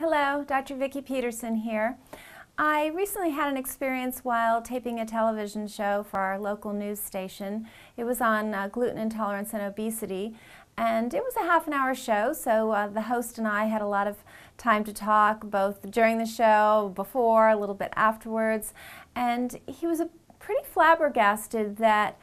Hello, Dr. Vicki Peterson here. I recently had an experience while taping a television show for our local news station. It was on gluten intolerance and obesity, and it was a half-an-hour show, so the host and I had a lot of time to talk, both during the show, before, a little bit afterwards, and he was pretty flabbergasted that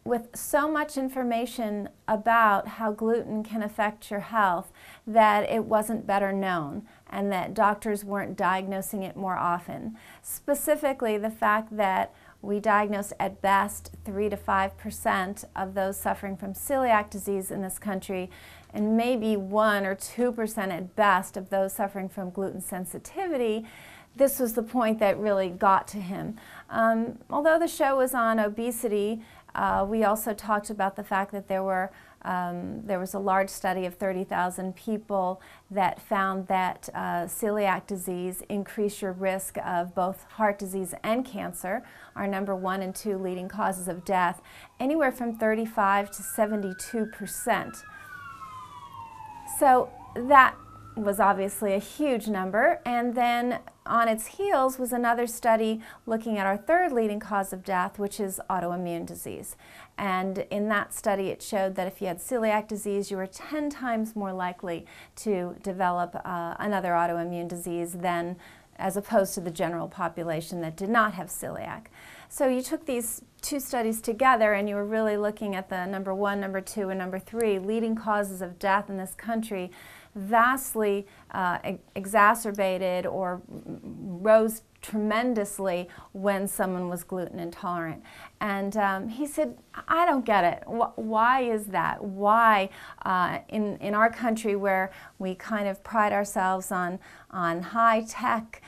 with so much information about how gluten can affect your health, that it wasn't better known and that doctors weren't diagnosing it more often. Specifically, the fact that we diagnose at best 3 to 5% of those suffering from celiac disease in this country, and maybe 1 or 2% at best of those suffering from gluten sensitivity. This was the point that really got to him. Although the show was on obesity, we also talked about the fact that there was a large study of 30,000 people that found that celiac disease increased your risk of both heart disease and cancer, our number 1 and 2 leading causes of death, anywhere from 35 to 72%. So that was obviously a huge number, and then on its heels was another study looking at our 3rd leading cause of death, which is autoimmune disease. And in that study it showed that if you had celiac disease, you were 10 times more likely to develop another autoimmune disease than as opposed to the general population that did not have celiac. So you took these 2 studies together and you were really looking at the number 1, number 2, and number 3 leading causes of death in this country, vastly exacerbated or rose tremendously when someone was gluten intolerant. And he said, I don't get it. Why is that? Why in our country, where we kind of pride ourselves on high tech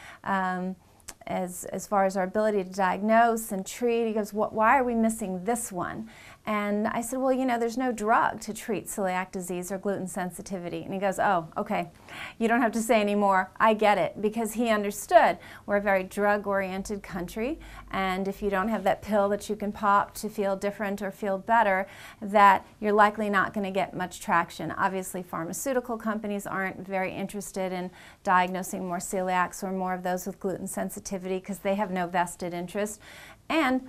as far as our ability to diagnose and treat, he goes, why are we missing this one? And I said, well, you know, there's no drug to treat celiac disease or gluten sensitivity. And he goes, oh, okay, you don't have to say any more. I get it, because he understood we're a very drug-oriented country, and if you don't have that pill that you can pop to feel different or feel better, that you're likely not going to get much traction. Obviously, pharmaceutical companies aren't very interested in diagnosing more celiacs or more of those with gluten sensitivity because they have no vested interest. And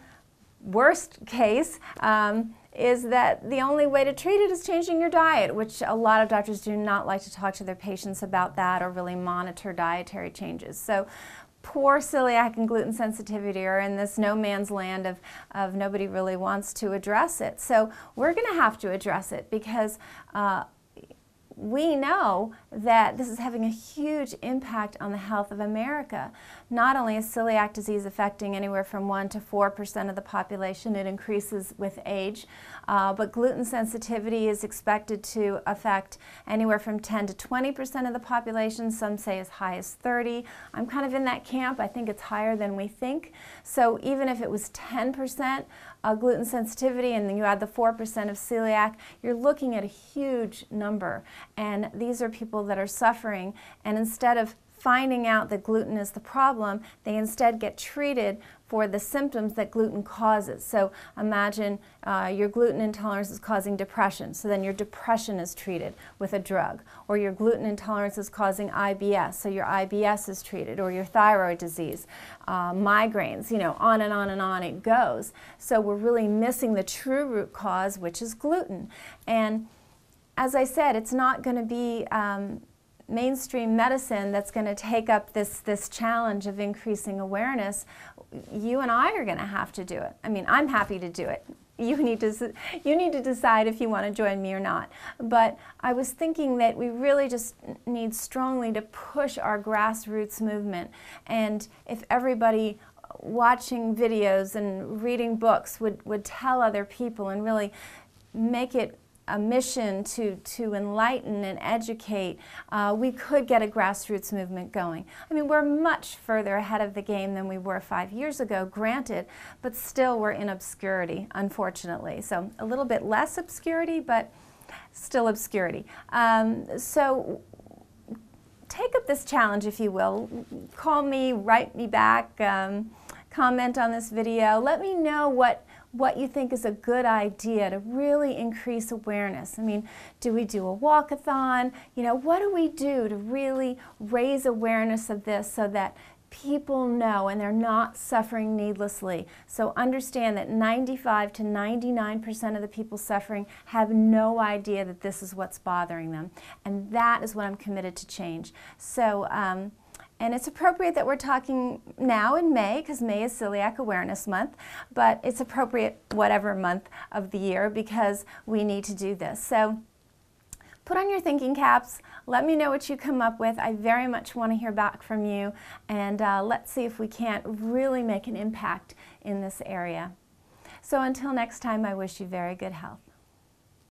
worst case is that the only way to treat it is changing your diet, which a lot of doctors do not like to talk to their patients about that or really monitor dietary changes. So poor celiac and gluten sensitivity are in this no man's land of nobody really wants to address it. So we're going to have to address it, because we know that this is having a huge impact on the health of America. Not only is celiac disease affecting anywhere from 1 to 4% of the population, it increases with age, but gluten sensitivity is expected to affect anywhere from 10 to 20% of the population, some say as high as 30. I'm kind of in that camp. I think it's higher than we think. So even if it was 10% gluten sensitivity and then you add the 4% of celiac, you're looking at a huge number. And these are people that are suffering, and instead of finding out that gluten is the problem, they instead get treated for the symptoms that gluten causes. So imagine your gluten intolerance is causing depression, so then your depression is treated with a drug. Or your gluten intolerance is causing IBS, so your IBS is treated, or your thyroid disease, migraines, you know, on and on and on it goes. So we're really missing the true root cause, which is gluten. And as I said, it's not going to be mainstream medicine that's going to take up this challenge of increasing awareness. You and I are going to have to do it. I mean, I'm happy to do it. You need to decide if you want to join me or not. But I was thinking that we really just need strongly to push our grassroots movement. And if everybody watching videos and reading books would tell other people and really make it a mission to enlighten and educate, we could get a grassroots movement going. I mean, we're much further ahead of the game than we were 5 years ago, granted, but still we're in obscurity, unfortunately. So a little bit less obscurity, but still obscurity. So take up this challenge, if you will. Call me, write me back, comment on this video. Let me know what what you think is a good idea to really increase awareness. I mean, do we do a walkathon? You know, what do we do to really raise awareness of this so that people know and they're not suffering needlessly? So understand that 95 to 99% of the people suffering have no idea that this is what's bothering them. And that is what I'm committed to change. So, and it's appropriate that we're talking now in May, because May is Celiac Awareness Month, but it's appropriate whatever month of the year because we need to do this. So put on your thinking caps. Let me know what you come up with. I very much want to hear back from you, and let's see if we can't really make an impact in this area. So until next time, I wish you very good health.